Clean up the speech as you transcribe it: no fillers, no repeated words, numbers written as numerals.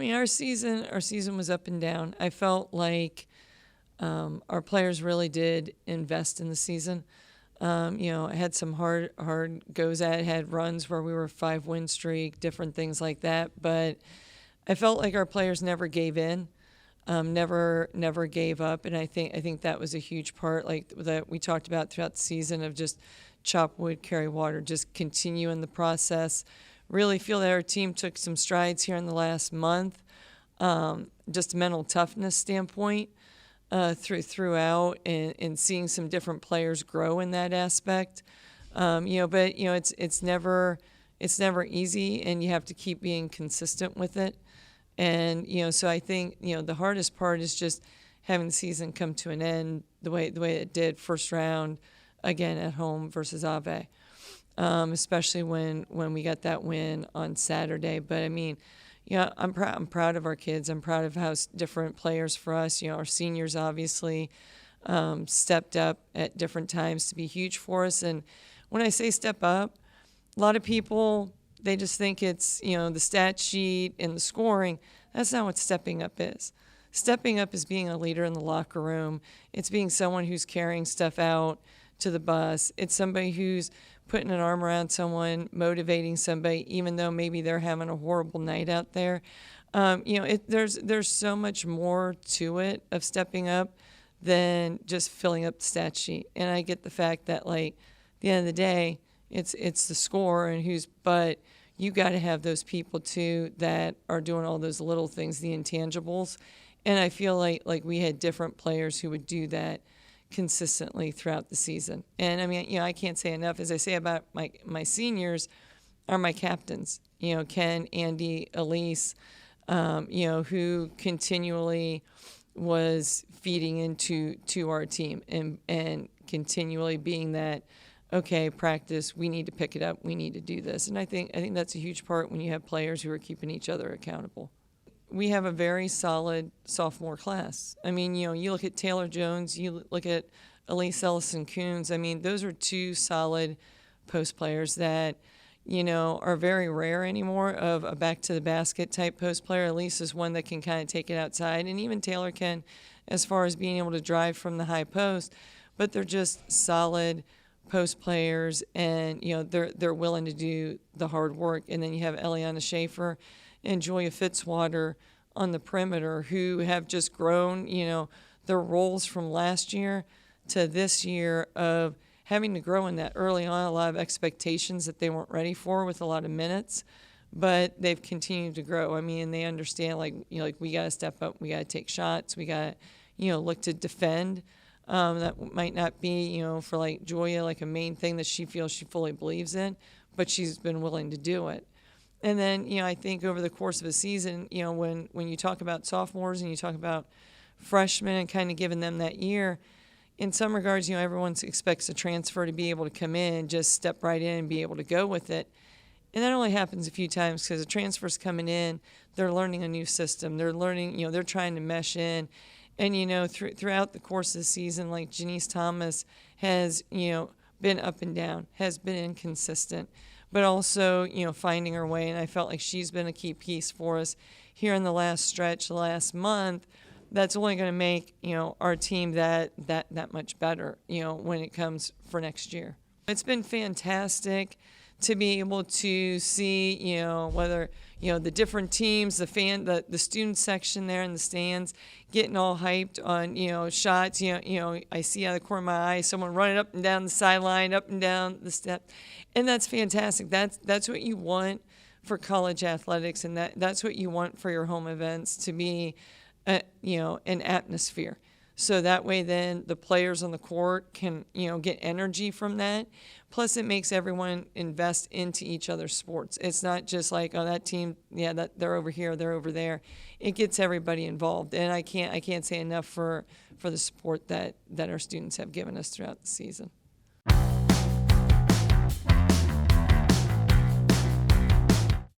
mean, our season was up and down. I felt like our players really did invest in the season. I had some hard goes at it, had runs where we were 5-win streak, different things like that. But I felt like our players never gave in, never gave up, and I think that was a huge part, like that we talked about throughout the season, of just chop wood, carry water, just continue in the process. Really feel that our team took some strides here in the last month, just mental toughness standpoint. Throughout and seeing some different players grow in that aspect. But it's never easy, and you have to keep being consistent with it. And so I think the hardest part is just having the season come to an end the way it did, first round again at home versus Ave, especially when we got that win on Saturday. But I mean, I'm proud of our kids. I'm proud of how different players for us, our seniors obviously stepped up at different times to be huge for us. And when I say step up, a lot of people, they just think it's, the stat sheet and the scoring. That's not what stepping up is. Stepping up is being a leader in the locker room. It's being someone who's carrying stuff out to the bus. It's somebody who's putting an arm around someone, motivating somebody, even though maybe they're having a horrible night out there. There's so much more to it of stepping up than just filling up the stat sheet. And I get the fact that, like, at the end of the day, it's the score and but you got to have those people too that are doing all those little things, the intangibles. And I feel like we had different players who would do that consistently throughout the season. And I mean, I can't say enough, as I say about my seniors are my captains, Ken, Andy, Elise, who continually was feeding into our team and continually being that, okay, practice, we need to pick it up, we need to do this. And I think that's a huge part when you have players who are keeping each other accountable. We have a very solid sophomore class. I mean, you look at Taylor Jones, you look at Elise Ellison-Coons. I mean, those are two solid post players that, are very rare anymore of a back-to-the-basket type post player. Elise is one that can kind of take it outside, and even Taylor can as far as being able to drive from the high post. But they're just solid post players, and, they're willing to do the hard work. And then you have Eliana Schaefer and Julia Fitzwater on the perimeter, who have just grown, their roles from last year to this year of having to grow in that early on, a lot of expectations that they weren't ready for with a lot of minutes, but they've continued to grow. I mean, they understand, like we got to step up, we got to take shots, we got to, look to defend. That might not be, for like Julia, like a main thing that she feels she fully believes in, but she's been willing to do it. And then, I think over the course of a season, when you talk about sophomores and you talk about freshmen and kind of giving them that year, in some regards, everyone expects a transfer to be able to come in, just step right in and be able to go with it. And that only happens a few times because the transfers coming in, they're learning a new system. They're learning, they're trying to mesh in. And, throughout the course of the season, like Janice Thomas has, been up and down, has been inconsistent, but also, finding her way. And I felt like she's been a key piece for us here in the last stretch, the last month. That's only going to make, our team that much better, when it comes for next year. It's been fantastic to be able to see, whether, the different teams, the student section there in the stands getting all hyped on, shots. I see out of the corner of my eye someone running up and down the sideline, up and down the step. And that's fantastic. That's what you want for college athletics, and that's what you want for your home events, to be, an atmosphere. So that way then the players on the court can, get energy from that. Plus it makes everyone invest into each other's sports. It's not just like, oh, that team, that they're over here, they're over there. It gets everybody involved. And I can't say enough for the support that our students have given us throughout the season.